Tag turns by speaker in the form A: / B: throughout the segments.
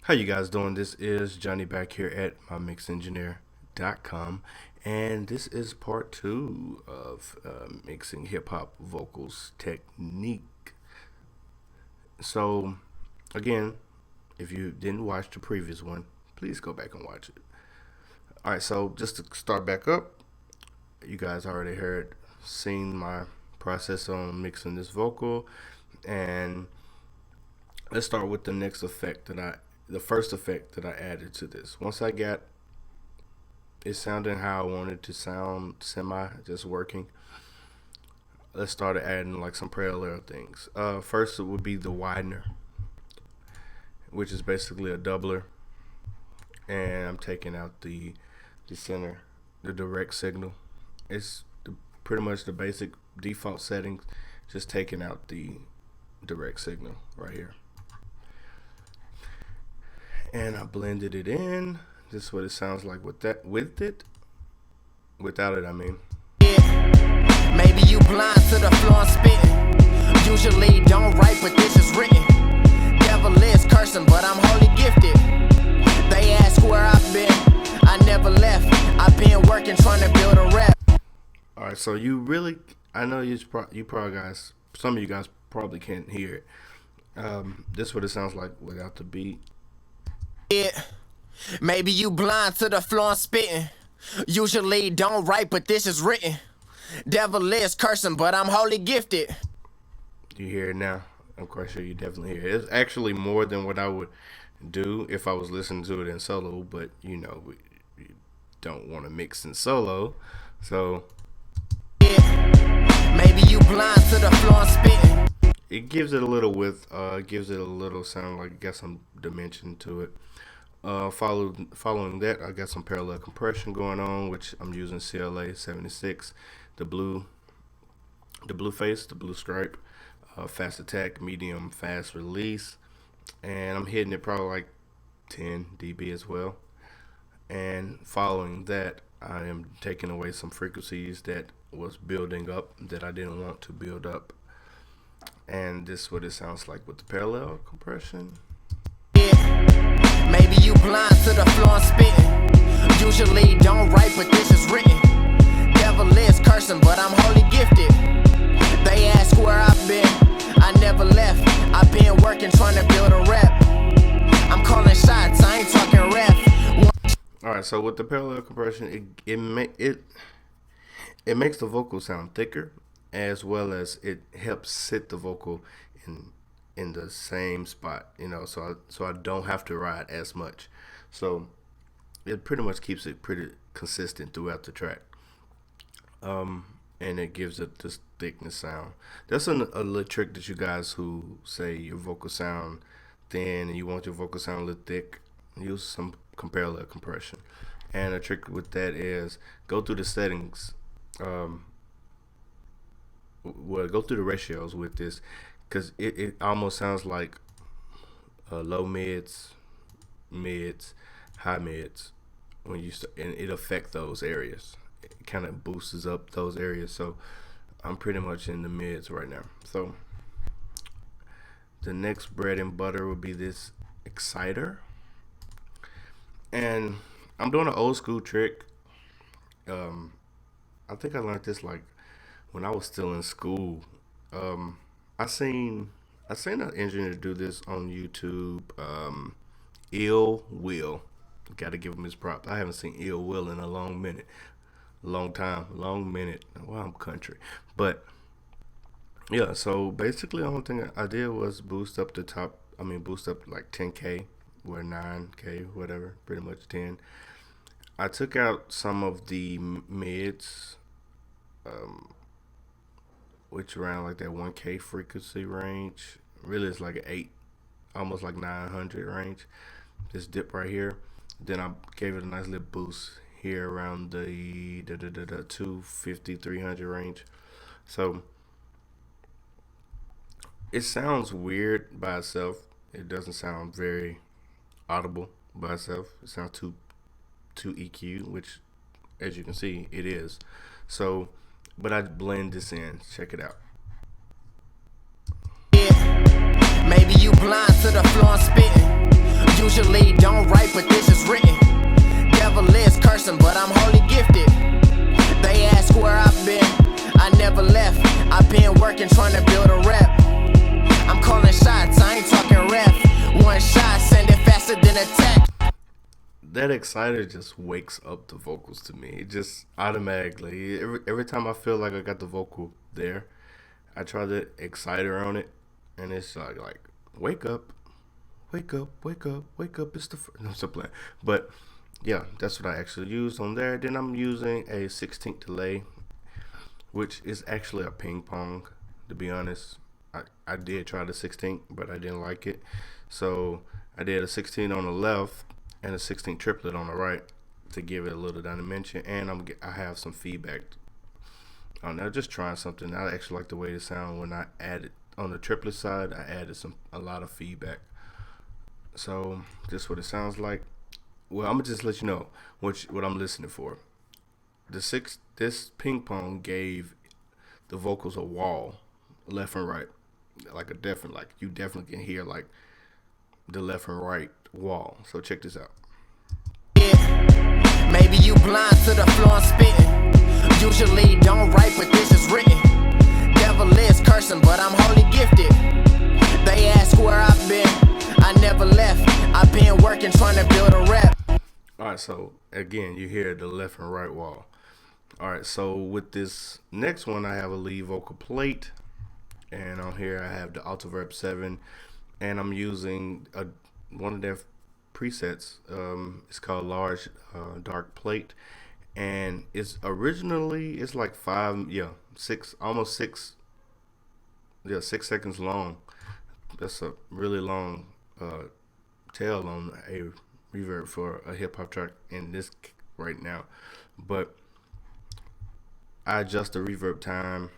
A: How you guys doing? This is Johnny back here at MyMixEngineer.com, and this is part 2 of mixing hip-hop vocals technique. So again, if you didn't watch the previous one, please go back and watch it. Alright, so just to start back up, you guys already seen my process on mixing this vocal, and let's start with the next effect the first effect that I added to this. Once I got it sounding how I wanted to sound, just working, let's start adding like some parallel things. First it would be the Widener, which is basically a doubler, and I'm taking out the center, the direct signal. It's pretty much the basic default settings, just taking out the direct signal right here. And I blended it in. This is what it sounds like with it. Without it, I mean.
B: Yeah. Maybe you blind to the floor and spitting. Usually don't write, but this is written. Devil is cursing, but I'm holy gifted. They ask where I've been. I never left. I've been working trying to build a rep.
A: Alright, so I know you probably guys, some of you guys probably can't hear it. This is what it sounds like without the beat.
B: Yeah. Maybe you blind to the floor and spitting. Usually don't write, but this is written. Devil is cursing, but I'm holy gifted.
A: You hear it now? I'm quite sure you definitely hear it. It's actually more than what I would do if I was listening to it in solo, but you know, we don't want to mix in solo, so
B: yeah. Maybe you blind to the floor and spitting.
A: It gives it a little width, gives it a little sound like it got some dimension to it. Following that, I got some parallel compression going on, which I'm using CLA 76, the blue face, the blue stripe, fast attack, medium, fast release, and I'm hitting it probably like 10 dB as well. And following that, I am taking away some frequencies that was building up that I didn't want to build up. And this is what it sounds like with the parallel compression.
B: Yeah. Maybe you blind to the floor and spitting. Usually don't write, but this is written. Devil is cursing, but I'm holy gifted. They ask where I've been. I never left. I've been working trying to build a rep. I'm calling shots. I ain't talking ref.
A: Alright, so with the parallel compression, it makes the vocal sound thicker, as well as it helps sit the vocal in the same spot, you know, so I don't have to ride as much. So it pretty much keeps it pretty consistent throughout the track, and it gives it this thickness sound. That's a little trick that you guys who say your vocal sound thin and you want your vocal sound a little thick, use some parallel compression. And a trick with that is go through the settings, go through the ratios with this, because it almost sounds like low mids, high mids when you start, and it affects those areas. It kind of boosts up those areas. So I'm pretty much in the mids right now. So the next bread and butter would be this exciter, and I'm doing an old school trick. I think I learned this like when I was still in school. I seen an engineer do this on YouTube. Ill Will, gotta give him his props. I haven't seen Ill Will in a long minute. Well, I'm country, but yeah. So basically, the only thing I did was boost up the top. Boost up like 10K or 9K, whatever. Pretty much 10. I took out some of the mids, which around like that 1K frequency range. Really, it's like an 8, almost like 900 range. This dip right here. Then I gave it a nice little boost here around the 250, 300 range. So it sounds weird by itself. It doesn't sound very audible by itself. It sounds too EQ, which, as you can see, it is. So, but I blend this in. Check it out.
B: Yeah. Maybe you blind to the floor and spitting. Usually don't write, but this is written. Devil is cursing, but I'm holy gifted. They ask where I've been, I never left. I've been working trying to build a rep. I'm calling shots, I ain't talking ref. One shot, send it faster than a text.
A: That exciter just wakes up the vocals to me. It just automatically. Every time I feel like I got the vocal there, I try the exciter on it, and it's like wake up, wake up, wake up, wake up. It's the no, it's a plan. But yeah, that's what I actually used on there. Then I'm using a 16th delay, which is actually a ping pong. To be honest, I did try the 16th, but I didn't like it, so I did a 16 on the left and a 16 triplet on the right to give it a little dimension, and I have some feedback on there. Just trying something. I actually like the way it sound when I added on the triplet side. I added a lot of feedback. So this is what it sounds like. Well, I'm gonna just let you know what I'm listening for. This ping pong gave the vocals a wall, left and right, like you definitely can hear like the left and right wall. So check this out.
B: Yeah. Maybe you blind to the floor I'm spitting. Usually don't write, but this is written. Devil is cursing, but I'm holy gifted. They ask where I've been, I never left. I've been working trying to build a rep.
A: Alright, so again you hear the left and right wall. Alright, so with this next one I have a lead vocal plate, and on here I have the Altiverb 7, and I'm using one of their presets. It's called large dark plate, and it's like 6 seconds long. That's a really long tail on a reverb for a hip-hop track in this right now, but I adjust the reverb time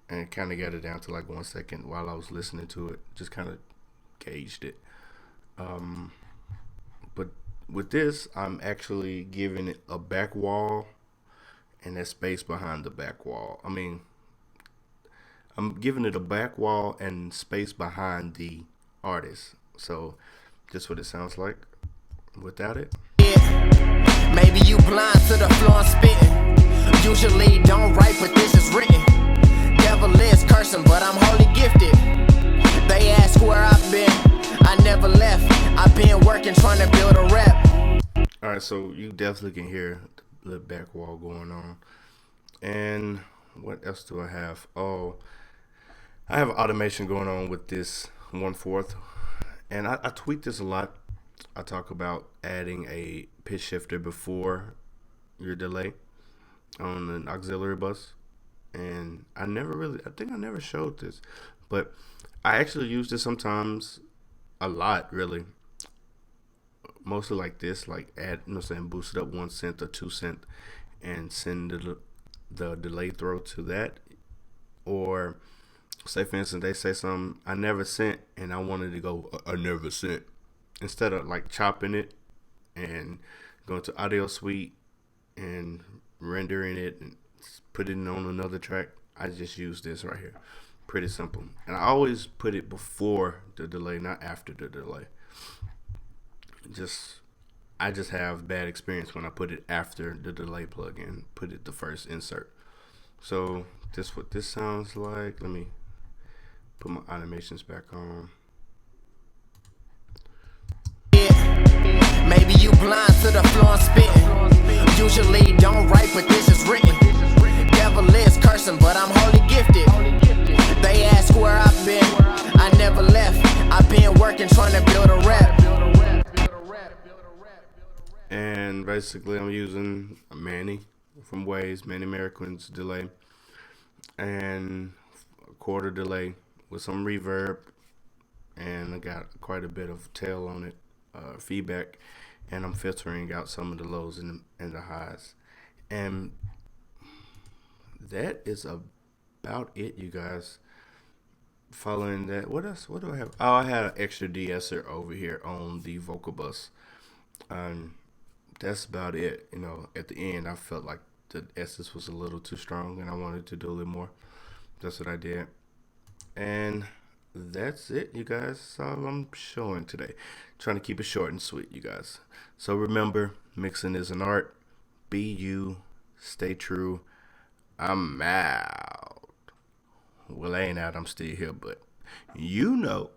A: and kind of got it down to like 1 second while I was listening to it, just kind of gauged it. But with this, I'm actually giving it a back wall and that space behind the back wall. I mean, I'm giving it a back wall and space behind the artist. So just what it sounds like without it.
B: Yeah. Maybe you blind to the floor I'm spitting. Usually don't write, but this is written. Devil is cursing, but I'm holy gifted. They ask where I've been, I never left. I've been working trying to build a rep.
A: Alright, so you definitely can hear the back wall going on. And what else do I have? Oh, I have automation going on with this 1/4, and I tweak this a lot. I talk about adding a pitch shifter before your delay on an auxiliary bus, and I think I never showed this, but I actually use this sometimes a lot, really. Mostly like this, like add, boost it up 1 cent or 2 cent and send the delay throw to that. Or say for instance they say something I never sent and I wanted to go I never sent. Instead of like chopping it and going to audio suite and rendering it and putting it on another track, I just use this right here. Pretty simple. And I always put it before the delay, not after the delay. I just have bad experience when I put it after the delay plugin, put it the first insert. So this what this sounds like. Let me put my animations back on.
B: Maybe you blind to the floor I'm spitting. Usually don't write, but this is written. Devil is cursing, but I'm holy gifted. They ask where I've been, I never left. I've been working trying to build a rep.
A: And basically I'm using a Manny from Waves, Manny American's delay, and a quarter delay with some reverb, and I got quite a bit of tail on it, feedback, and I'm filtering out some of the lows and the highs. And that is about it, you guys. Following that, what else? What do I have? Oh, I had an extra de-esser over here on the vocal bus. That's about it. You know, at the end, I felt like the essence was a little too strong, and I wanted to do a little more. That's what I did. And that's it, you guys. That's all I'm showing today. Trying to keep it short and sweet, you guys. So remember, mixing is an art. Be you. Stay true. I'm out. Well, I ain't out. I'm still here, but you know.